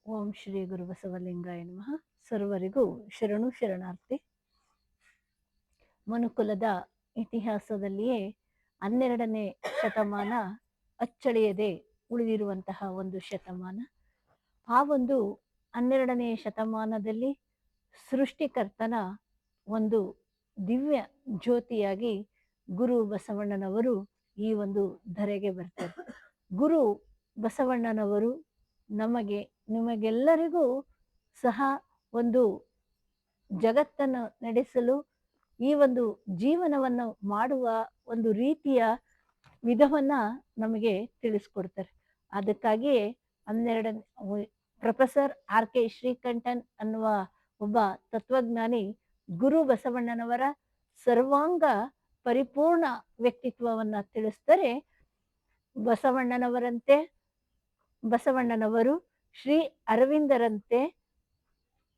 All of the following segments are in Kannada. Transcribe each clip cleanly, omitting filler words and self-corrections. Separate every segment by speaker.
Speaker 1: ಓಂ ಶ್ರೀ ಗುರು ಬಸವಲಿಂಗಾಯ ನಮಃ. ಸರ್ವರಿಗೂ ಶರಣು ಶರಣಾರ್ಥಿ. ಮನುಕುಲದ ಇತಿಹಾಸದಲ್ಲಿಯೇ 12ನೇ ಶತಮಾನ ಅಚ್ಚಳಿಯದೆ ಉಳಿದಿರುವಂತಹ ಒಂದು ಶತಮಾನ. ಆ ಒಂದು 12ನೇ ಶತಮಾನದಲ್ಲಿ ಸೃಷ್ಟಿಕರ್ತನ ಒಂದು ದಿವ್ಯ ಜ್ಯೋತಿಯಾಗಿ ಗುರು ಬಸವಣ್ಣನವರು ಈ ಒಂದು ಧರೆಗೆ ಬರ್ತಾರೆ. ಗುರು ಬಸವಣ್ಣನವರು ನಿಮಗೆಲ್ಲರಿಗೂ ಸಹ ಒಂದು ಜಗತ್ತನ್ನು ನಡೆಸಲು ಈ ಒಂದು ಜೀವನವನ್ನು ಮಾಡುವ ಒಂದು ರೀತಿಯ ವಿಧವನ್ನ ನಮಗೆ ತಿಳಿಸ್ಕೊಡ್ತಾರೆ. ಅದಕ್ಕಾಗಿಯೇ 12 ಪ್ರೊಫೆಸರ್ RK ಶ್ರೀಕಂಠನ್ ಅನ್ನುವ ಒಬ್ಬ ತತ್ವಜ್ಞಾನಿ ಗುರು ಬಸವಣ್ಣನವರ ಸರ್ವಾಂಗ ಪರಿಪೂರ್ಣ ವ್ಯಕ್ತಿತ್ವವನ್ನ ತಿಳಿಸ್ತಾರೆ. ಬಸವಣ್ಣನವರು ಶ್ರೀ ಅರವಿಂದರಂತೆ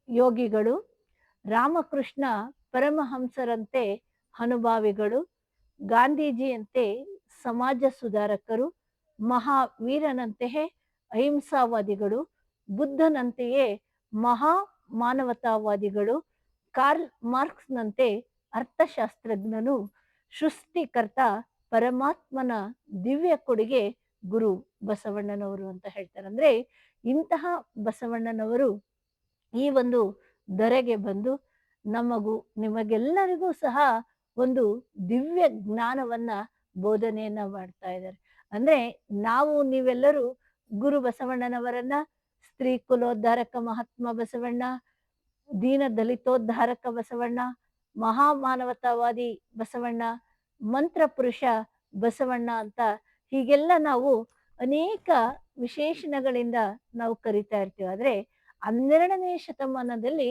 Speaker 1: ಯೋಗಿಗಳು, ರಾಮಕೃಷ್ಣ ಪರಮಹಂಸರಂತೆ ಅನುಭಾವಿಗಳು, ಗಾಂಧೀಜಿಯಂತೆ ಸಮಾಜ ಸುಧಾರಕರು, ಮಹಾವೀರನಂತೆಯೇ ಅಹಿಂಸಾವಾದಿಗಳು, ಬುದ್ಧನಂತೆಯೇ ಮಹಾ ಮಾನವತಾವಾದಿಗಳು, ಕಾರ್ಲ್ ಮಾರ್ಕ್ಸ್ನಂತೆ ಅರ್ಥಶಾಸ್ತ್ರಜ್ಞನು, ಸೃಷ್ಟಿಕರ್ತ ಪರಮಾತ್ಮನ ದಿವ್ಯ ಕೊಡುಗೆ ಗುರು ಬಸವಣ್ಣನವರು ಅಂತ ಹೇಳ್ತಾರೆ. ಅಂದ್ರೆ ಇಂತಹ ಬಸವಣ್ಣನವರು ಈ ಒಂದು ಧರೆಗೆ ಬಂದು ನಿಮಗೆಲ್ಲರಿಗೂ ಸಹ ಒಂದು ದಿವ್ಯ ಜ್ಞಾನವನ್ನ ಬೋಧನೆಯನ್ನ ಮಾಡ್ತಾ ಇದ್ದಾರೆ. ಅಂದ್ರೆ ನೀವೆಲ್ಲರೂ ಗುರು ಬಸವಣ್ಣನವರನ್ನ ಸ್ತ್ರೀ ಕುಲೋದ್ಧಾರಕ ಮಹಾತ್ಮ ಬಸವಣ್ಣ, ದೀನ ದಲಿತೋದ್ಧಾರಕ ಬಸವಣ್ಣ, ಮಹಾಮಾನವತಾವಾದಿ ಬಸವಣ್ಣ, ಮಂತ್ರ ಪುರುಷ ಬಸವಣ್ಣ ಅಂತ ಹೀಗೆಲ್ಲ ನಾವು ಅನೇಕ ವಿಶೇಷಣಗಳಿಂದ ನಾವು ಕರಿತಾ ಇರ್ತೀವಿ. ಆದ್ರೆ 12ನೇ ಶತಮಾನದಲ್ಲಿ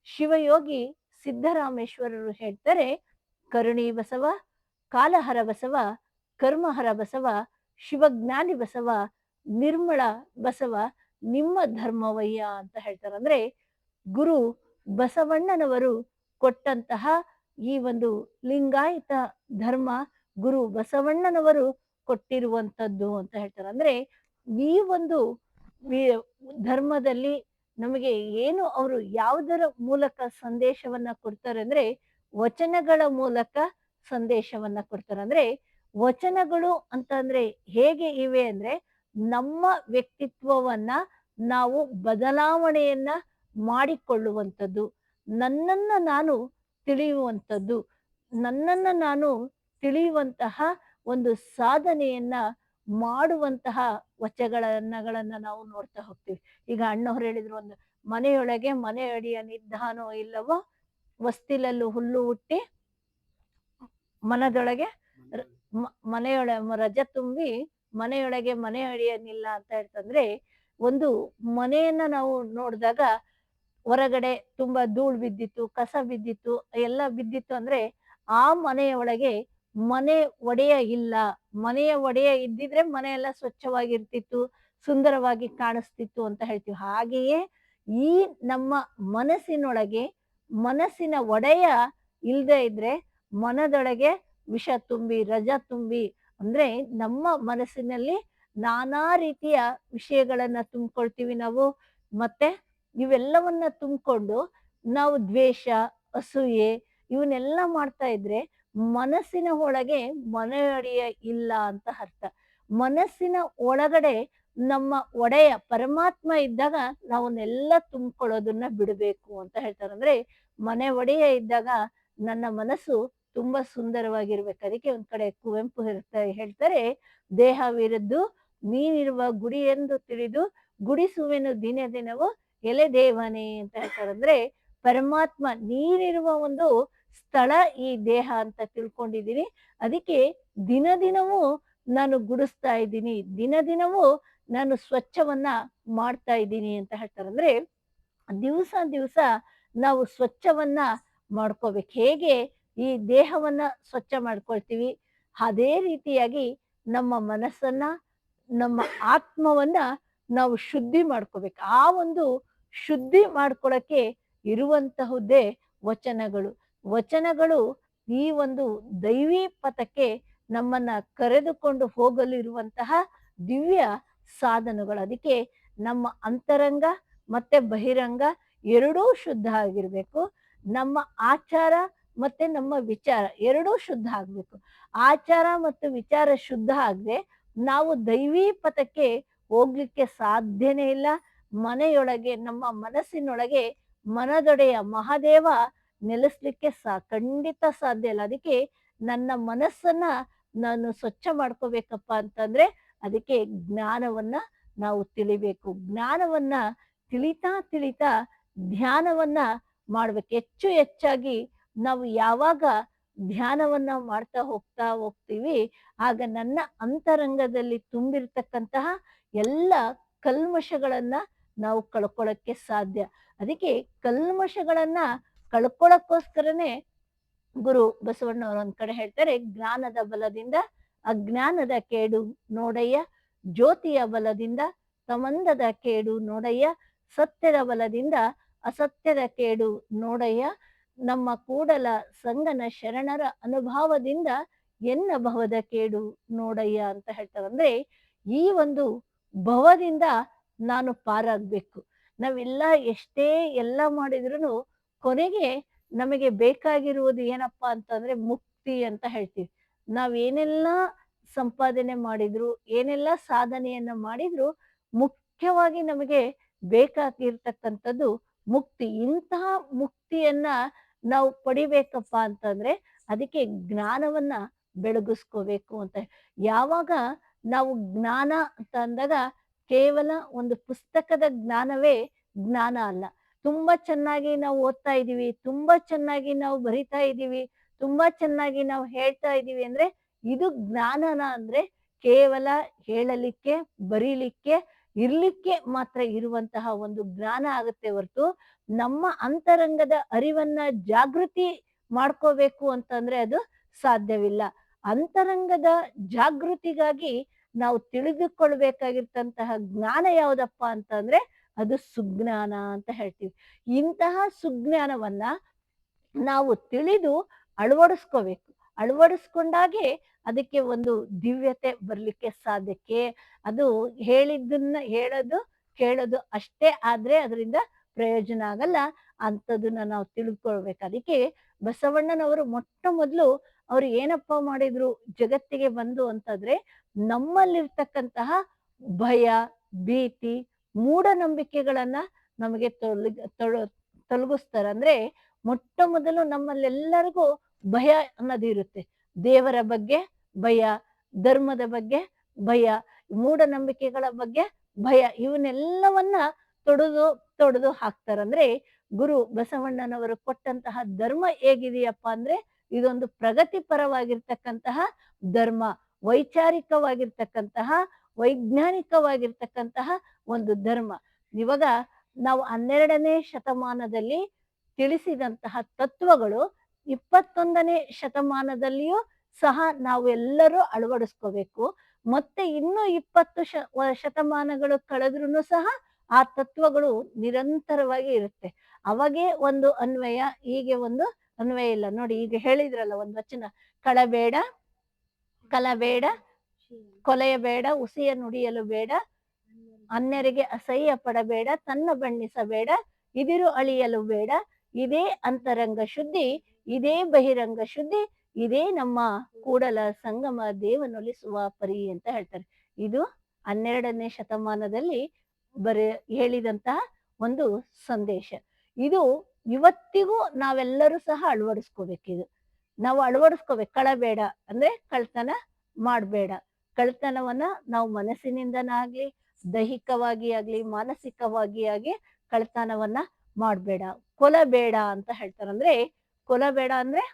Speaker 1: ಶಿವಯೋಗಿ ಸಿದ್ದರಾಮೇಶ್ವರರು ಹೇಳ್ತಾರೆ, ಕರುಣಿ ಬಸವ, ಕಾಲಹರ ಬಸವ, ಕರ್ಮಹರ ಬಸವ, ಶಿವಜ್ಞಾನಿ ಬಸವ, ನಿರ್ಮಳ ಬಸವ ನಿಮ್ಮ ಧರ್ಮವಯ್ಯ ಅಂತ ಹೇಳ್ತಾರೆ. ಅಂದ್ರೆ ಗುರು ಬಸವಣ್ಣನವರು ಕೊಟ್ಟಂತಹ ಈ ಒಂದು ಲಿಂಗಾಯತ ಧರ್ಮ ಗುರು ಬಸವಣ್ಣನವರು ಕೊಟ್ಟಿರುವಂಥದ್ದು ಅಂತ ಹೇಳ್ತಾರೆ. ಅಂದ್ರೆ ಈ ಒಂದು ಧರ್ಮದಲ್ಲಿ ನಮಗೆ ಏನು ಅವರು ಯಾವುದರ ಮೂಲಕ ಸಂದೇಶವನ್ನ ಕೊಡ್ತಾರೆ ಅಂದ್ರೆ ವಚನಗಳ ಮೂಲಕ ಸಂದೇಶವನ್ನ ಕೊಡ್ತಾರೆ. ಅಂದ್ರೆ ವಚನಗಳು ಅಂತ ಅಂದ್ರೆ ಹೇಗೆ ಇವೆ ಅಂದ್ರೆ ನಮ್ಮ ವ್ಯಕ್ತಿತ್ವವನ್ನ ನಾವು ಬದಲಾವಣೆಯನ್ನ ಮಾಡಿಕೊಳ್ಳುವಂಥದ್ದು, ನನ್ನನ್ನ ನಾನು ತಿಳಿಯುವಂಥದ್ದು, ನನ್ನನ್ನ ನಾನು ತಿಳಿಯುವಂತಹ ಒಂದು ಸಾಧನೆಯನ್ನ ಮಾಡುವಂತಹ ವಚನಗಳನ್ನ ನಾವು ನೋಡ್ತಾ ಹೋಗ್ತೀವಿ. ಈಗ ಅಣ್ಣವ್ರು ಹೇಳಿದ್ರು, ಒಂದು ಮನೆಯೊಳಗೆ ಮನೆ ಅಡಿಯ ನಿದ್ದಾನೋ ಇಲ್ಲವೋ, ಹೊಸ್ತಿಲಲ್ಲೂ ಹುಲ್ಲು ಹುಟ್ಟಿ ಮನದೊಳಗೆ ರಜ ತುಂಬಿ ಮನೆಯೊಳಗೆ ಮನೆ ಅಡಿಯನಿಲ್ಲ ಅಂತ ಹೇಳ್ತಂದ್ರೆ, ಒಂದು ಮನೆಯನ್ನ ನಾವು ನೋಡಿದಾಗ ಹೊರಗಡೆ ತುಂಬಾ ಧೂಳು ಬಿದ್ದಿತ್ತು, ಕಸ ಬಿದ್ದಿತ್ತು, ಎಲ್ಲ ಬಿದ್ದಿತ್ತು ಅಂದ್ರೆ ಆ ಮನೆಯ ಒಳಗೆ ಮನೆ ಒಡೆಯ ಇಲ್ಲ. ಮನೆಯ ಒಡೆಯ ಇದ್ದಿದ್ರೆ ಮನೆ ಎಲ್ಲ ಸ್ವಚ್ಛವಾಗಿರ್ತಿತ್ತು, ಸುಂದರವಾಗಿ ಕಾಣಿಸ್ತಿತ್ತು ಅಂತ ಹೇಳ್ತೀವಿ. ಹಾಗೆಯೇ ಈ ನಮ್ಮ ಮನಸ್ಸಿನೊಳಗೆ ಮನಸ್ಸಿನ ಒಡೆಯ ಇಲ್ಲದೆ ಇದ್ರೆ ಮನದೊಳಗೆ ವಿಷ ತುಂಬಿ ರಜ ತುಂಬಿ, ಅಂದ್ರೆ ನಮ್ಮ ಮನಸ್ಸಿನಲ್ಲಿ ನಾನಾ ರೀತಿಯ ವಿಷಯಗಳನ್ನ ತುಂಬಿಕೊಳ್ತೀವಿ ನಾವು. ಮತ್ತೆ ಇವೆಲ್ಲವನ್ನ ತುಂಬಿಕೊಂಡು ನಾವು ದ್ವೇಷ, ಅಸೂಯೆ ಇವನ್ನೆಲ್ಲ ಮಾಡ್ತಾ ಇದ್ರೆ ಮನಸ್ಸಿನ ಒಳಗೆ ಮನೆಯೊಡೆಯ ಇಲ್ಲ ಅಂತ ಅರ್ಥ. ಮನಸ್ಸಿನ ಒಳಗಡೆ ನಮ್ಮ ಒಡೆಯ ಪರಮಾತ್ಮ ಇದ್ದಾಗ ನಾವನ್ನೆಲ್ಲ ತುಂಬಿಕೊಳ್ಳೋದನ್ನ ಬಿಡಬೇಕು ಅಂತ ಹೇಳ್ತಾರೆ. ಅಂದ್ರೆ ಮನೆ ಒಡೆಯ ಇದ್ದಾಗ ನನ್ನ ಮನಸ್ಸು ತುಂಬಾ ಸುಂದರವಾಗಿರ್ಬೇಕು. ಅದಕ್ಕೆ ಒಂದ್ ಕಡೆ ಕುವೆಂಪು ಹೇಳ್ತಾರೆ, ದೇಹವಿರದ್ದು ನೀನಿರುವ ಗುಡಿ ಎಂದು ತಿಳಿದು ಗುಡಿಸುವೆನು ದಿನ ದಿನವೂ ಎಲೆ ದೇವನೇ ಅಂತ ಹೇಳ್ತಾರೆ. ಅಂದ್ರೆ ಪರಮಾತ್ಮ ನೀನಿರುವ ಒಂದು ಸ್ಥಳ ಈ ದೇಹ ಅಂತ ತಿಳ್ಕೊಂಡಿದ್ದೀನಿ, ಅದಕ್ಕೆ ದಿನ ದಿನವೂ ನಾನು ಗುಡಿಸ್ತಾ ಇದ್ದೀನಿ, ದಿನ ದಿನವೂ ನಾನು ಸ್ವಚ್ಛವನ್ನ ಮಾಡ್ತಾ ಇದ್ದೀನಿ ಅಂತ ಹೇಳ್ತಾರೆ. ಅಂದ್ರೆ ದಿವಸ ದಿವಸ ನಾವು ಸ್ವಚ್ಛವನ್ನ ಮಾಡ್ಕೋಬೇಕು. ಹೇಗೆ ಈ ದೇಹವನ್ನ ಸ್ವಚ್ಛ ಮಾಡ್ಕೊಳ್ತೀವಿ, ಅದೇ ರೀತಿಯಾಗಿ ನಮ್ಮ ಮನಸ್ಸನ್ನ, ನಮ್ಮ ಆತ್ಮವನ್ನ ನಾವು ಶುದ್ಧಿ ಮಾಡ್ಕೋಬೇಕು. ಆ ಒಂದು ಶುದ್ಧಿ ಮಾಡ್ಕೊಳಕ್ಕೆ ಇರುವಂತಹುದೇ ವಚನಗಳು. ವಚನಗಳು ಈ ಒಂದು ದೈವಿ ಪಥಕ್ಕೆ ನಮ್ಮನ್ನ ಕರೆದುಕೊಂಡು ಹೋಗಲು ಇರುವಂತಹ ದಿವ್ಯ ಸಾಧನಗಳು. ಅದಕ್ಕೆ ನಮ್ಮ ಅಂತರಂಗ ಮತ್ತೆ ಬಹಿರಂಗ ಎರಡೂ ಶುದ್ಧ ಆಗಿರ್ಬೇಕು. ನಮ್ಮ ಆಚಾರ ಮತ್ತೆ ನಮ್ಮ ವಿಚಾರ ಎರಡೂ ಶುದ್ಧ ಆಗ್ಬೇಕು. ಆಚಾರ ಮತ್ತು ವಿಚಾರ ಶುದ್ಧ ಆಗದೆ ನಾವು ದೈವೀ ಪಥಕ್ಕೆ ಹೋಗ್ಲಿಕ್ಕೆ ಸಾಧ್ಯನೇ ಇಲ್ಲ. ಮನೆಯೊಳಗೆ ನಮ್ಮ ಮನಸ್ಸಿನೊಳಗೆ ಮನದೊಡೆಯ ಮಹಾದೇವ ನೆಲೆಸ್ಲಿಕ್ಕೆ ಖಂಡಿತ ಸಾಧ್ಯ ಇಲ್ಲ. ಅದಕ್ಕೆ ನನ್ನ ಮನಸ್ಸನ್ನ ನಾನು ಸ್ವಚ್ಛ ಮಾಡ್ಕೋಬೇಕಪ್ಪ ಅಂತಂದ್ರೆ ಅದಕ್ಕೆ ಜ್ಞಾನವನ್ನ ನಾವು ತಿಳಿಬೇಕು. ಜ್ಞಾನವನ್ನ ತಿಳಿತಾ ತಿಳಿತಾ ಧ್ಯಾನವನ್ನ ಮಾಡ್ಬೇಕು. ಹೆಚ್ಚು ಹೆಚ್ಚಾಗಿ ನಾವು ಯಾವಾಗ ಧ್ಯಾನವನ್ನ ಮಾಡ್ತಾ ಹೋಗ್ತೀವಿ, ಆಗ ನನ್ನ ಅಂತರಂಗದಲ್ಲಿ ತುಂಬಿರ್ತಕ್ಕಂತಹ ಎಲ್ಲ ಕಲ್ಮಶಗಳನ್ನ ನಾವು ಕಳ್ಕೊಳ್ಳಕ್ಕೆ ಸಾಧ್ಯ. ಅದಕ್ಕೆ ಕಲ್ಮಶಗಳನ್ನ ಕಳ್ಕೊಳ್ಳೋಕ್ಕೋಸ್ಕರನೇ ಗುರು ಬಸವಣ್ಣವರು ಒಂದ್ ಕಡೆ ಹೇಳ್ತಾರೆ, ಜ್ಞಾನದ ಬಲದಿಂದ ಅಜ್ಞಾನದ ಕೇಡು ನೋಡಯ್ಯ, ಜ್ಯೋತಿಯ ಬಲದಿಂದ ಸಂಬಂಧದ ಕೇಡು ನೋಡಯ್ಯ, ಸತ್ಯದ ಬಲದಿಂದ ಅಸತ್ಯದ ಕೇಡು ನೋಡಯ್ಯ, ನಮ್ಮ ಕೂಡಲ ಸಂಗನ ಶರಣರ ಅನುಭವದಿಂದ ಎನ್ನ ಭವದ ಕೇಡು ನೋಡಯ್ಯ ಅಂತ ಹೇಳ್ತಾರೆ. ಅಂದ್ರೆ ಈ ಒಂದು ಭವದಿಂದ ನಾನು ಪಾರಾಗ್ಬೇಕು. ನಾವೆಲ್ಲ ಎಷ್ಟೇ ಎಲ್ಲ ಮಾಡಿದ್ರು ಕೊನೆಗೆ ನಮಗೆ ಬೇಕಾಗಿರುವುದು ಏನಪ್ಪಾ ಅಂತಂದ್ರೆ ಮುಕ್ತಿ ಅಂತ ಹೇಳ್ತೀವಿ. ನಾವೇನೆಲ್ಲ ಸಂಪಾದನೆ ಮಾಡಿದ್ರು, ಏನೆಲ್ಲ ಸಾಧನೆಯನ್ನ ಮಾಡಿದ್ರು, ಮುಖ್ಯವಾಗಿ ನಮಗೆ ಬೇಕಾಗಿರ್ತಕ್ಕಂಥದ್ದು ಮುಕ್ತಿ. ಇಂತಹ ಮುಕ್ತಿಯನ್ನ ನಾವು ಪಡಿಬೇಕಪ್ಪ ಅಂತಂದ್ರೆ ಅದಕ್ಕೆ ಜ್ಞಾನವನ್ನ ಬೆಳಗಿಸ್ಕೋಬೇಕು ಅಂತ. ಯಾವಾಗ ನಾವು ಜ್ಞಾನ ಅಂತ ಅಂದಾಗ ಕೇವಲ ಒಂದು ಪುಸ್ತಕದ ಜ್ಞಾನವೇ ಜ್ಞಾನ ಅಲ್ಲ. ತುಂಬಾ ಚೆನ್ನಾಗಿ ನಾವು ಓದ್ತಾ ಇದೀವಿ, ತುಂಬಾ ಚೆನ್ನಾಗಿ ನಾವು ಬರಿತಾ ಇದೀವಿ, ತುಂಬಾ ಚೆನ್ನಾಗಿ ನಾವು ಹೇಳ್ತಾ ಇದೀವಿ ಅಂದ್ರೆ ಇದು ಜ್ಞಾನನ ಅಂದ್ರೆ ಕೇವಲ ಹೇಳಲಿಕ್ಕೆ, ಬರೀಲಿಕ್ಕೆ, ಇರ್ಲಿಕ್ಕೆ ಮಾತ್ರ ಇರುವಂತಹ ಒಂದು ಜ್ಞಾನ ಆಗುತ್ತೆ ಹೊರತು ನಮ್ಮ ಅಂತರಂಗದ ಅರಿವನ್ನ ಜಾಗೃತಿ ಮಾಡ್ಕೋಬೇಕು ಅಂತಂದ್ರೆ ಅದು ಸಾಧ್ಯವಿಲ್ಲ. ಅಂತರಂಗದ ಜಾಗೃತಿಗಾಗಿ ನಾವು ತಿಳಿದುಕೊಳ್ಬೇಕಾಗಿರ್ತಂತಹ ಜ್ಞಾನ ಯಾವ್ದಪ್ಪ ಅಂತಂದ್ರೆ ಅದು ಸುಜ್ಞಾನ ಅಂತ ಹೇಳ್ತೀವಿ. ಇಂತಹ ಸುಜ್ಞಾನವನ್ನ ನಾವು ತಿಳಿದು ಅಳವಡಿಸ್ಕೋಬೇಕು. ಅಳವಡಿಸ್ಕೊಂಡಾಗೆ ಅದಕ್ಕೆ ಒಂದು ದಿವ್ಯತೆ ಬರ್ಲಿಕ್ಕೆ ಸಾಧ್ಯಕ್ಕೆ. ಅದು ಹೇಳಿದ್ದನ್ನ ಹೇಳೋದು ಕೇಳೋದು ಅಷ್ಟೇ ಆದ್ರೆ ಅದರಿಂದ ಪ್ರಯೋಜನ ಆಗಲ್ಲ. ಅಂಥದನ್ನ ನಾವು ತಿಳ್ಕೊಳ್ಬೇಕು. ಅದಕ್ಕೆ ಬಸವಣ್ಣನವರು ಮೊಟ್ಟ ಮೊದಲು ಅವ್ರು ಏನಪ್ಪಾ ಮಾಡಿದ್ರು ಜಗತ್ತಿಗೆ ಬಂದು ಅಂತಂದ್ರೆ ನಮ್ಮಲ್ಲಿರ್ತಕ್ಕಂತಹ ಭಯ, ಭೀತಿ, ಮೂಢನಂಬಿಕೆಗಳನ್ನ ನಮಗೆ ತೊಲಗಿಸ್ತಾರೆ. ಅಂದ್ರೆ ಮೊಟ್ಟ ಮೊದಲು ನಮ್ಮಲ್ಲೆಲ್ಲರಿಗೂ ಭಯ ಅನ್ನೋದು ಇರುತ್ತೆ. ದೇವರ ಬಗ್ಗೆ ಭಯ, ಧರ್ಮದ ಬಗ್ಗೆ ಭಯ, ಮೂಢನಂಬಿಕೆಗಳ ಬಗ್ಗೆ ಭಯ, ಇವನ್ನೆಲ್ಲವನ್ನ ತೊಡೆದು ಹಾಕ್ತಾರಂದ್ರೆ ಗುರು ಬಸವಣ್ಣನವರು ಕೊಟ್ಟಂತಹ ಧರ್ಮ ಹೇಗಿದೆಯಪ್ಪ ಅಂದ್ರೆ ಇದೊಂದು ಪ್ರಗತಿಪರವಾಗಿರ್ತಕ್ಕಂತಹ ಧರ್ಮ, ವೈಚಾರಿಕವಾಗಿರ್ತಕ್ಕಂತಹ, ವೈಜ್ಞಾನಿಕವಾಗಿರ್ತಕ್ಕಂತಹ ಒಂದು ಧರ್ಮ. ಇವಾಗ ನಾವು 12ನೇ ಶತಮಾನದಲ್ಲಿ ತಿಳಿಸಿದಂತಹ ತತ್ವಗಳು 21ನೇ ಶತಮಾನದಲ್ಲಿಯೂ ಸಹ ನಾವು ಎಲ್ಲರೂ ಅಳವಡಿಸ್ಕೋಬೇಕು. ಮತ್ತೆ ಇನ್ನು 20 ಶತಮಾನಗಳು ಕಳೆದ್ರೂ ಸಹ ಆ ತತ್ವಗಳು ನಿರಂತರವಾಗಿ ಇರುತ್ತೆ. ಅವಾಗೇ ಒಂದು ಅನ್ವಯ, ಹೀಗೆ ಒಂದು ಅನ್ವಯ ಇಲ್ಲ. ನೋಡಿ ಈಗ ಹೇಳಿದ್ರಲ್ಲ ಒಂದು ವಚನ, ಕಳಬೇಡ, ಕಲಬೇಡ, ಕೊಲೆಯಬೇಡ, ಉಸಿಯ ನುಡಿಯಲು ಬೇಡ, ಅನ್ಯರಿಗೆ ಅಸಹ್ಯ ಪಡಬೇಡ, ತನ್ನ ಬಣ್ಣಿಸಬೇಡ, ಇದಿರು ಅಳಿಯಲು ಬೇಡ, ಇದೇ ಅಂತರಂಗ ಶುದ್ಧಿ, ಇದೇ ಬಹಿರಂಗ ಶುದ್ಧಿ, ಇದೇ ನಮ್ಮ ಕೂಡಲ ಸಂಗಮ ದೇವನೊಲಿಸುವ ಪರಿ ಅಂತ ಹೇಳ್ತಾರೆ. ಇದು 12ನೇ ಶತಮಾನದಲ್ಲಿ ಹೇಳಿದಂತಹ ಒಂದು ಸಂದೇಶ. ಇದು ಇವತ್ತಿಗೂ ನಾವೆಲ್ಲರೂ ಸಹ ಅಳವಡಿಸ್ಕೋಬೇಕಿದು. ನಾವು ಅಳವಡಿಸ್ಕೋಬೇಕು. ಕಳಬೇಡ ಅಂದ್ರೆ ಕಳ್ತನ ಮಾಡ್ಬೇಡ. ಕಳ್ತನವನ್ನ ನಾವು ಮನಸ್ಸಿನಿಂದನಾಗ್ಲಿ, ದೈಹಿಕವಾಗಿ ಆಗ್ಲಿ, ಮಾನಸಿಕವಾಗಿ ಆಗಿ ಕಳ್ತನವನ್ನ ಮಾಡ್ಬೇಡ. ಕೊಲಬೇಡ ಅಂತ ಹೇಳ್ತಾರೆ. ಅಂದ್ರೆ ಕೊಲಬೇಡ ಅಂದ್ರೆ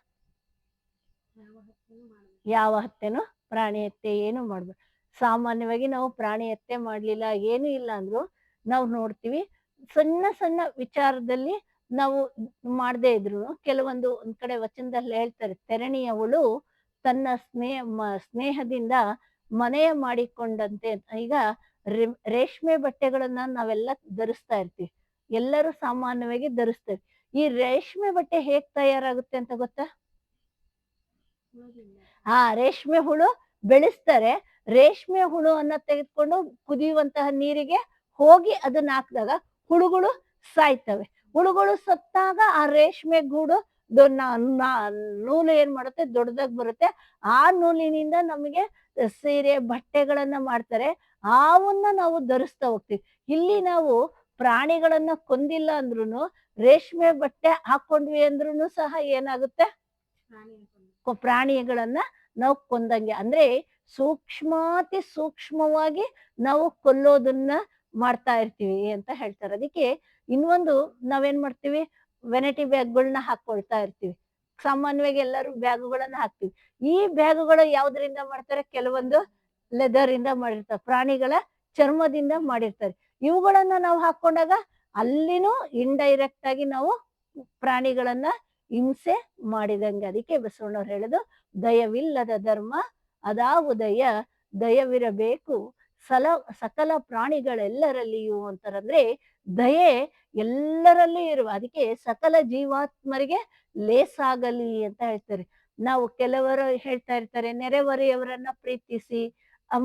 Speaker 1: ಯಾವ ಹತ್ಯೆನು ಪ್ರಾಣಿ ಹತ್ಯೆ ಏನು ಮಾಡ್ಬೇಡ. ಸಾಮಾನ್ಯವಾಗಿ ನಾವು ಪ್ರಾಣಿ ಹತ್ಯೆ ಮಾಡ್ಲಿಲ್ಲ, ಏನು ಇಲ್ಲ ಅಂದ್ರು ನಾವು ನೋಡ್ತೀವಿ ಸಣ್ಣ ಸಣ್ಣ ವಿಚಾರದಲ್ಲಿ ನಾವು ಮಾಡದೇ ಇದ್ರು ಕೆಲವೊಂದು ಒಂದ್ ಕಡೆ ವಚನದಲ್ಲಿ ಹೇಳ್ತಾರೆ, ತೆರಣಿಯವಳು ತನ್ನ ಸ್ನೇಹದಿಂದ ಮನೆಯ ಮಾಡಿಕೊಂಡಂತೆ. ಈಗ ರೇಷ್ಮೆ ಬಟ್ಟೆಗಳನ್ನ ನಾವೆಲ್ಲ ಧರಿಸ್ತಾ ಇರ್ತೀವಿ, ಎಲ್ಲರೂ ಸಾಮಾನ್ಯವಾಗಿ ಧರಿಸ್ತೇವೆ. ಈ ರೇಷ್ಮೆ ಬಟ್ಟೆ ಹೇಗ್ ತಯಾರಾಗುತ್ತೆ ಅಂತ ಗೊತ್ತಾ? ರೇಷ್ಮೆ ಹುಳು ಬೆಳೆಸ್ತಾರೆ. ರೇಷ್ಮೆ ಹುಳುವನ್ನ ತೆಗೆದುಕೊಂಡು ಕುದಿಯುವಂತಹ ನೀರಿಗೆ ಹೋಗಿ ಅದನ್ನ ಹಾಕಿದಾಗ ಹುಳುಗಳು ಸಾಯ್ತವೆ. ಹುಳುಗಳು ಸತ್ತಾಗ ಆ ರೇಷ್ಮೆ ಗೂಡು ದೊ ನೂಲು ಏನ್ ಮಾಡುತ್ತೆ ದೊಡ್ಡದಾಗ್ ಬರುತ್ತೆ. ಆ ನೂಲಿನಿಂದ ನಮಗೆ ಸೀರೆ, ಬಟ್ಟೆಗಳನ್ನ ಮಾಡ್ತಾರೆ. ಅವನ್ನ ನಾವು ಧರಿಸ್ತಾ ಹೋಗ್ತೀವಿ. ಇಲ್ಲಿ ನಾವು ಪ್ರಾಣಿಗಳನ್ನ ಕೊಂದಿಲ್ಲ ಅಂದ್ರೂನು, ರೇಷ್ಮೆ ಬಟ್ಟೆ ಹಾಕೊಂಡ್ವಿ ಅಂದ್ರೂನು ಸಹ ಏನಾಗುತ್ತೆ? ಪ್ರಾಣಿಗಳನ್ನ ನಾವು ಕೊಂದಂಗೆ. ಅಂದ್ರೆ ಸೂಕ್ಷ್ಮಾತಿ ಸೂಕ್ಷ್ಮವಾಗಿ ನಾವು ಕೊಲ್ಲೋದನ್ನ ಮಾಡ್ತಾ ಇರ್ತೀವಿ ಅಂತ ಹೇಳ್ತಾರೆ. ಅದಕ್ಕೆ ಇನ್ನೊಂದು ನಾವೇನ್ ಮಾಡ್ತೀವಿ? ವೆನಿಟಿ ಬ್ಯಾಗ್‌ಗಳ್ನ ಹಾಕೊಳ್ತಾ ಇರ್ತೀವಿ. ಸಾಮಾನ್ಯವಾಗಿ ಎಲ್ಲರೂ ಬ್ಯಾಗುಗಳನ್ನ ಹಾಕ್ತೀವಿ. ಈ ಬ್ಯಾಗುಗಳು ಯಾವ್ದರಿಂದ ಮಾಡ್ತಾರೆ? ಕೆಲವೊಂದು ಲೆದರ್ ಇಂದ ಮಾಡಿರ್ತಾರೆ. ಪ್ರಾಣಿಗಳ ಚರ್ಮದಿಂದ ಮಾಡಿರ್ತಾರೆ. ಇವುಗಳನ್ನ ನಾವು ಹಾಕೊಂಡಾಗ ಅಲ್ಲಿನೂ ಇಂಡೈರೆಕ್ಟ್ ಆಗಿ ನಾವು ಪ್ರಾಣಿಗಳನ್ನ ಹಿಂಸೆ ಮಾಡಿದಂಗೆ. ಅದಕ್ಕೆ ಬಸವಣ್ಣವ್ರು ಹೇಳೋದು, ದಯವಿಲ್ಲದ ಧರ್ಮ ಅದಾವುದಯ್ಯ, ದಯವಿರಬೇಕು ಸಕಲ ಪ್ರಾಣಿಗಳೆಲ್ಲರಲ್ಲಿಯೂ ಅಂತಾರಂದ್ರೆ, ದಯೆ ಎಲ್ಲರಲ್ಲಿ ಇರುವ. ಅದಕ್ಕೆ ಸಕಲ ಜೀವಾತ್ಮರಿಗೆ ಲೇಸಾಗಲಿ ಅಂತ ಹೇಳ್ತಾರೆ. ನಾವು ಕೆಲವರು ಹೇಳ್ತಾ ಇರ್ತಾರೆ, ನೆರೆಹೊರೆಯವರನ್ನ ಪ್ರೀತಿಸಿ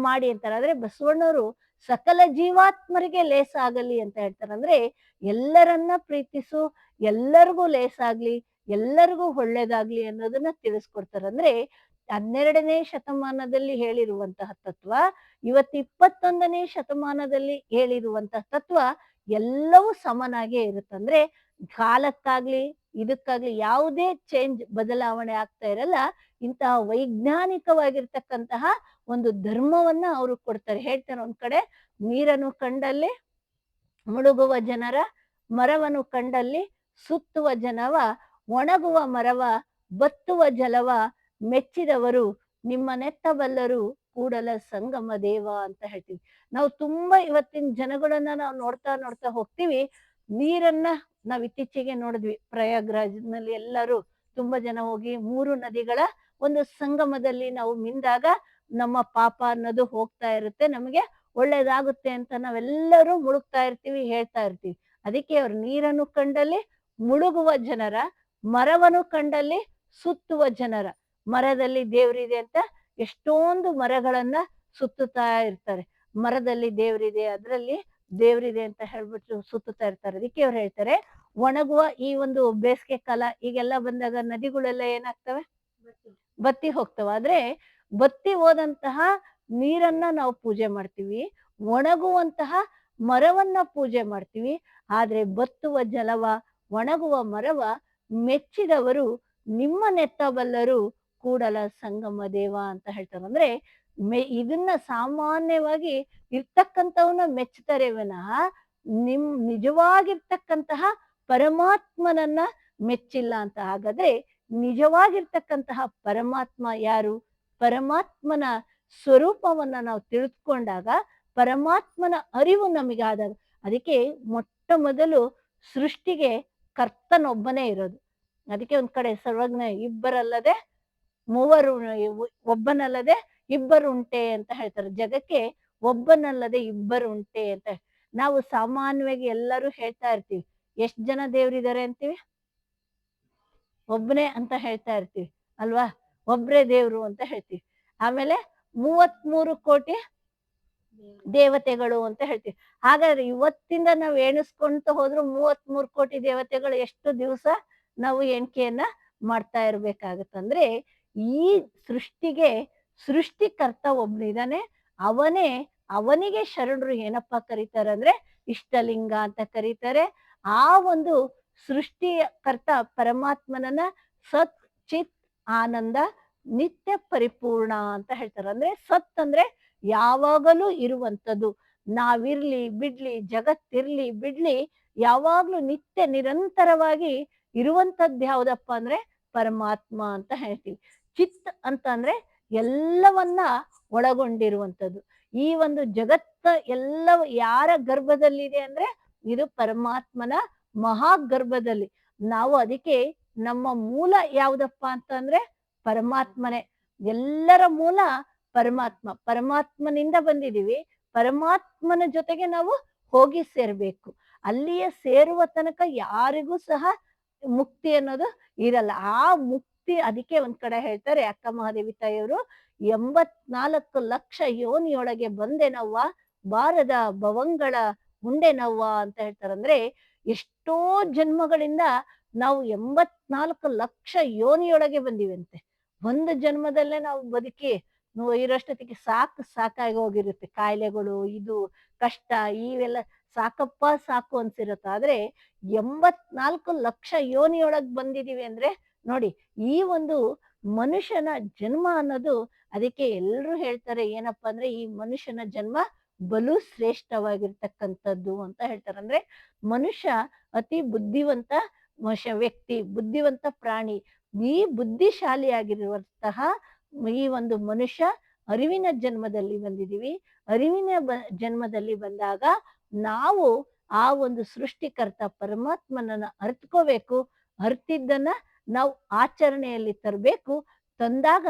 Speaker 1: ಮಾಡಿ ಅಂತಾರೆ. ಆದ್ರೆ ಬಸವಣ್ಣವರು ಸಕಲ ಜೀವಾತ್ಮರಿಗೆ ಲೇಸಾಗಲಿ ಅಂತ ಹೇಳ್ತಾರೆ. ಅಂದ್ರೆ ಎಲ್ಲರನ್ನ ಪ್ರೀತಿಸು, ಎಲ್ಲರಿಗೂ ಲೇಸಾಗ್ಲಿ, ಎಲ್ಲರಿಗೂ ಒಳ್ಳೇದಾಗ್ಲಿ ಅನ್ನೋದನ್ನ ತಿಳಿಸ್ಕೊಡ್ತಾರೆ. ಅಂದ್ರೆ 12ನೇ ಶತಮಾನದಲ್ಲಿ ಹೇಳಿರುವಂತಹ ತತ್ವ, ಇವತ್ತು 21ನೇ ಶತಮಾನದಲ್ಲಿ ಹೇಳಿರುವಂತಹ ತತ್ವ ಎಲ್ಲವೂ ಸಮನಾಗೇ ಇರುತ್ತೆ. ಅಂದ್ರೆ ಕಾಲಕ್ಕಾಗ್ಲಿ ಇದಕ್ಕಾಗ್ಲಿ ಯಾವುದೇ ಚೇಂಜ್ ಬದಲಾವಣೆ ಆಗ್ತಾ ಇರಲ್ಲ. ಇಂತಹ ವೈಜ್ಞಾನಿಕವಾಗಿರ್ತಕ್ಕಂತಹ ಒಂದು ಧರ್ಮವನ್ನ ಅವರು ಕೊಡ್ತಾರೆ. ಹೇಳ್ತಾರೆ ಒಂದ್ ಕಡೆ, ನೀರನ್ನು ಕಂಡಲ್ಲಿ ಮುಳುಗುವ ಜನರ, ಮರವನ್ನು ಕಂಡಲ್ಲಿ ಸುತ್ತುವ ಜನವ, ಒಣಗುವ ಮರವ, ಬತ್ತುವ ಜಲವ ಮೆಚ್ಚಿದವರು ನಿಮ್ಮನೆತ್ತಬಲ್ಲರು ಕೂಡಲ ಸಂಗಮ ದೇವ ಅಂತ ಹೇಳ್ತೀವಿ. ನಾವು ತುಂಬಾ ಇವತ್ತಿನ ಜನಗಳನ್ನ ನಾವು ನೋಡ್ತಾ ನೋಡ್ತಾ ಹೋಗ್ತೀವಿ. ನೀರನ್ನ ನಾವ್ ಇತ್ತೀಚೆಗೆ ನೋಡಿದ್ವಿ, ಪ್ರಯಾಗ್ರಾಜ್ನಲ್ಲಿ ಎಲ್ಲರೂ ತುಂಬಾ ಜನ ಹೋಗಿ 3 ನದಿಗಳ ಒಂದು ಸಂಗಮದಲ್ಲಿ ನಾವು ಮಿಂದಾಗ ನಮ್ಮ ಪಾಪ ಅನ್ನೋದು ಹೋಗ್ತಾ ಇರುತ್ತೆ, ನಮಗೆ ಒಳ್ಳೇದಾಗುತ್ತೆ ಅಂತ ನಾವೆಲ್ಲರೂ ಮುಳುಗ್ತಾ ಇರ್ತೀವಿ, ಹೇಳ್ತಾ ಇರ್ತೀವಿ. ಅದಕ್ಕೆ ಅವ್ರು ನೀರನ್ನು ಕಂಡಲ್ಲಿ ಮುಳುಗುವ ಜನರ, ಮರವನ್ನು ಕಂಡಲ್ಲಿ ಸುತ್ತುವ ಜನರ. ಮರದಲ್ಲಿ ದೇವ್ರಿದೆ ಅಂತ ಎಷ್ಟೊಂದು ಮರಗಳನ್ನ ಸುತ್ತುತ್ತಾ ಇರ್ತಾರೆ. ಮರದಲ್ಲಿ ದೇವ್ರಿದೆ, ಅದ್ರಲ್ಲಿ ದೇವ್ರಿದೆ ಅಂತ ಹೇಳ್ಬಿಟ್ಟು ಸುತ್ತುತ್ತಾ ಇರ್ತಾರೆ. ಅದಕ್ಕೆ ಅವ್ರು ಹೇಳ್ತಾರೆ, ಒಣಗುವ ಈ ಒಂದು ಬೇಸಿಗೆ ಕಾಲ ಈಗೆಲ್ಲ ಬಂದಾಗ ನದಿಗಳೆಲ್ಲ ಏನಾಗ್ತವೆ? ಬತ್ತಿ ಹೋಗ್ತವೆ. ಆದ್ರೆ ಬತ್ತಿ ಹೋದಂತಹ ನೀರನ್ನ ನಾವು ಪೂಜೆ ಮಾಡ್ತೀವಿ, ಒಣಗುವಂತಹ ಮರವನ್ನ ಪೂಜೆ ಮಾಡ್ತೀವಿ. ಆದ್ರೆ ಬತ್ತುವ ಜಲವ, ಒಣಗುವ ಮರವ ಮೆಚ್ಚಿದವರು ನಿಮ್ಮನ್ನೆತ್ತಬಲ್ಲರು ಕೂಡಲ ಸಂಗಮ ದೇವ ಅಂತ ಹೇಳ್ತಾರೆ. ಅಂದ್ರೆ ಇದನ್ನ ಸಾಮಾನ್ಯವಾಗಿ ಇರ್ತಕ್ಕಂಥವನ್ನ ಮೆಚ್ಚುತ್ತಾರೆ ವಿನಃ ನಿಜವಾಗಿರ್ತಕ್ಕಂತಹ ಪರಮಾತ್ಮನನ್ನ ಮೆಚ್ಚಿಲ್ಲ ಅಂತ. ಹಾಗಾದ್ರೆ ನಿಜವಾಗಿರ್ತಕ್ಕಂತಹ ಪರಮಾತ್ಮ ಯಾರು? ಪರಮಾತ್ಮನ ಸ್ವರೂಪವನ್ನ ನಾವು ತಿಳಿದುಕೊಂಡಾಗ, ಪರಮಾತ್ಮನ ಅರಿವು ನಮಗೆ ಆದಾಗ, ಅದಕ್ಕೆ ಮೊಟ್ಟ ಮೊದಲು ಸೃಷ್ಟಿಗೆ ಕರ್ತನೊಬ್ಬನೇ ಇರೋದು. ಅದಕ್ಕೆ ಒಂದ್ ಕಡೆ ಸರ್ವಜ್ಞ ಇಬ್ಬರಲ್ಲದೆ ಮೂವರು, ಒಬ್ಬನಲ್ಲದೆ ಇಬ್ಬರುಂಟೆ ಅಂತ ಹೇಳ್ತಾರೆ. ಜಗಕ್ಕೆ ಒಬ್ಬನಲ್ಲದೆ ಇಬ್ಬರುಂಟೆ ಅಂತ. ನಾವು ಸಾಮಾನ್ಯವಾಗಿ ಎಲ್ಲರೂ ಹೇಳ್ತಾ ಇರ್ತೀವಿ, ಎಷ್ಟ್ ಜನ ದೇವ್ರಿದ್ದಾರೆ ಅಂತೀವಿ? ಒಬ್ನೇ ಅಂತ ಹೇಳ್ತಾ ಇರ್ತೀವಿ ಅಲ್ವಾ? ಒಬ್ರೇ ದೇವ್ರು ಅಂತ ಹೇಳ್ತೀವಿ. ಆಮೇಲೆ 33 ಕೋಟಿ ದೇವತೆಗಳು ಅಂತ ಹೇಳ್ತೀವಿ. ಹಾಗಾದ್ರೆ ಇವತ್ತಿಂದ ನಾವು ಎಣಿಸ್ಕೊಂತ ಹೋದ್ರು 33 ಕೋಟಿ ದೇವತೆಗಳು ಎಷ್ಟು ದಿವಸ ನಾವು ಎಣಿಕೆಯನ್ನ ಮಾಡ್ತಾ ಇರ್ಬೇಕಾಗತ್ತಂದ್ರೆ, ಈ ಸೃಷ್ಟಿಗೆ ಸೃಷ್ಟಿಕರ್ತ ಒಬ್ನಿದಾನೆ. ಅವನಿಗೆ ಶರಣರು ಏನಪ್ಪಾ ಕರೀತಾರೆ ಅಂದ್ರೆ ಇಷ್ಟಲಿಂಗ ಅಂತ ಕರೀತಾರೆ. ಆ ಒಂದು ಸೃಷ್ಟಿಯ ಕರ್ತ ಪರಮಾತ್ಮನನ್ನ ಸತ್ ಚಿತ್ ಆನಂದ ನಿತ್ಯ ಪರಿಪೂರ್ಣ ಅಂತ ಹೇಳ್ತಾರೆ. ಅಂದ್ರೆ ಸತ್ ಅಂದ್ರೆ ಯಾವಾಗಲೂ ಇರುವಂಥದ್ದು. ನಾವಿರ್ಲಿ ಬಿಡ್ಲಿ, ಜಗತ್ತಿರ್ಲಿ ಬಿಡ್ಲಿ, ಯಾವಾಗ್ಲೂ ನಿತ್ಯ ನಿರಂತರವಾಗಿ ಇರುವಂತದ್ದು ಯಾವ್ದಪ್ಪ ಅಂದ್ರೆ ಪರಮಾತ್ಮ ಅಂತ ಹೇಳ್ತೀವಿ. ಚಿತ್ ಅಂತ ಅಂದ್ರೆ ಎಲ್ಲವನ್ನ ಒಳಗೊಂಡಿರುವಂಥದ್ದು. ಈ ಒಂದು ಜಗತ್ತ ಎಲ್ಲ ಯಾರ ಗರ್ಭದಲ್ಲಿದೆ ಅಂದ್ರೆ ಇದು ಪರಮಾತ್ಮನ ಮಹಾಗರ್ಭದಲ್ಲಿ. ನಾವು ಅದಕ್ಕೆ ನಮ್ಮ ಮೂಲ ಯಾವ್ದಪ್ಪ ಅಂತಂದ್ರೆ ಪರಮಾತ್ಮನೇ. ಎಲ್ಲರ ಮೂಲ ಪರಮಾತ್ಮ. ಪರಮಾತ್ಮನಿಂದ ಬಂದಿದೀವಿ, ಪರಮಾತ್ಮನ ಜೊತೆಗೆ ನಾವು ಹೋಗಿ ಸೇರ್ಬೇಕು. ಅಲ್ಲಿಯೇ ಸೇರುವ ತನಕ ಯಾರಿಗೂ ಸಹ ಮುಕ್ತಿ ಅನ್ನೋದು ಇರಲ್ಲ. ಆ ಮುಕ್ತಿ ಅದಕ್ಕೆ ಒಂದ್ ಕಡೆ ಹೇಳ್ತಾರೆ ಅಕ್ಕ ಮಹಾದೇವಿ ತಾಯಿಯವರು, 84 ಲಕ್ಷ ಯೋನಿಯೊಳಗೆ ಬಂದೆನವ್ವ ಬಾರದ ಭವಂಗಳ ಉಂಡೆ ನವ್ವ ಅಂತ ಹೇಳ್ತಾರಂದ್ರೆ ಎಷ್ಟೋ ಜನ್ಮಗಳಿಂದ ನಾವು 84 ಲಕ್ಷ ಯೋನಿಯೊಳಗೆ ಬಂದಿವಂತೆ. ಒಂದು ಜನ್ಮದಲ್ಲೇ ನಾವು ಬದುಕಿ ಇರೋಷ್ಟೊತ್ತಿಗೆ ಸಾಕಾಗಿ ಹೋಗಿರುತ್ತೆ. ಕಾಯಿಲೆಗಳು, ಇದು ಕಷ್ಟ ಇವೆಲ್ಲ ಸಾಕಪ್ಪ ಸಾಕು ಅನ್ಸಿರುತ್ತೆ. ಆದ್ರೆ 84 ಲಕ್ಷ ಯೋನಿಯೊಳಗ್ ಬಂದಿದೀವಿ ಅಂದ್ರೆ ನೋಡಿ, ಈ ಒಂದು ಮನುಷ್ಯನ ಜನ್ಮ ಅನ್ನೋದು ಅದಕ್ಕೆ ಎಲ್ರೂ ಹೇಳ್ತಾರೆ ಏನಪ್ಪಾ ಅಂದ್ರೆ ಈ ಮನುಷ್ಯನ ಜನ್ಮ ಬಲು ಶ್ರೇಷ್ಠವಾಗಿರ್ತಕ್ಕಂಥದ್ದು ಅಂತ ಹೇಳ್ತಾರೆ. ಅಂದ್ರೆ ಮನುಷ್ಯ ಅತಿ ಬುದ್ಧಿವಂತ ವ್ಯಕ್ತಿ, ಬುದ್ಧಿವಂತ ಪ್ರಾಣಿ. ಈ ಬುದ್ಧಿಶಾಲಿಯಾಗಿರುವಂತಹ ಈ ಒಂದು ಮನುಷ್ಯ ಅರಿವಿನ ಜನ್ಮದಲ್ಲಿ ಬಂದಿದೀವಿ. ಅರಿವಿನ ಜನ್ಮದಲ್ಲಿ ಬಂದಾಗ ನಾವು ಆ ಒಂದು ಸೃಷ್ಟಿಕರ್ತ ಪರಮಾತ್ಮನನ್ನ ಅರ್ತ್ಕೋಬೇಕು. ಅರ್ತಿದ್ದನ್ನ ನಾವು ಆಚರಣೆಯಲ್ಲಿ ತರಬೇಕು. ತಂದಾಗ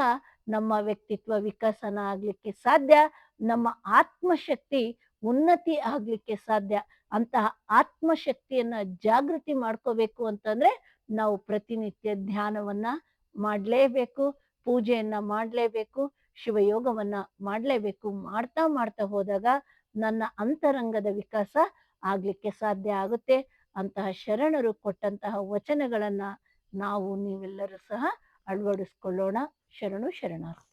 Speaker 1: ನಮ್ಮ ವ್ಯಕ್ತಿತ್ವ ವಿಕಸನ ಆಗ್ಲಿಕ್ಕೆ ಸಾಧ್ಯ. ನಮ್ಮ ಆತ್ಮಶಕ್ತಿ ಉನ್ನತಿ ಆಗ್ಲಿಕ್ಕೆ ಸಾಧ್ಯ. ಅಂತಹ ಆತ್ಮಶಕ್ತಿಯನ್ನ ಜಾಗೃತಿ ಮಾಡ್ಕೋಬೇಕು ಅಂತಂದ್ರೆ ನಾವು ಪ್ರತಿನಿತ್ಯ ಧ್ಯಾನವನ್ನ ಮಾಡ್ಲೇಬೇಕು, ಪೂಜೆಯನ್ನ ಮಾಡ್ಲೇಬೇಕು, ಶಿವಯೋಗವನ್ನ ಮಾಡ್ಲೇಬೇಕು. ಮಾಡ್ತಾ ಮಾಡ್ತಾ ಹೋದಾಗ ನನ್ನ ಅಂತರಂಗದ ವಿಕಾಸ ಆಗ್ಲಿಕ್ಕೆ ಸಾಧ್ಯ ಆಗುತ್ತೆ. ಅಂತಹ ಶರಣರು ಕೊಟ್ಟಂತಹ ವಚನಗಳನ್ನ ನಾವು ನೀವೆಲ್ಲರೂ ಸಹ ಅಳವಡಿಸ್ಕೊಳ್ಳೋಣ. ಶರಣು ಶರಣಾರ್ಥಿ.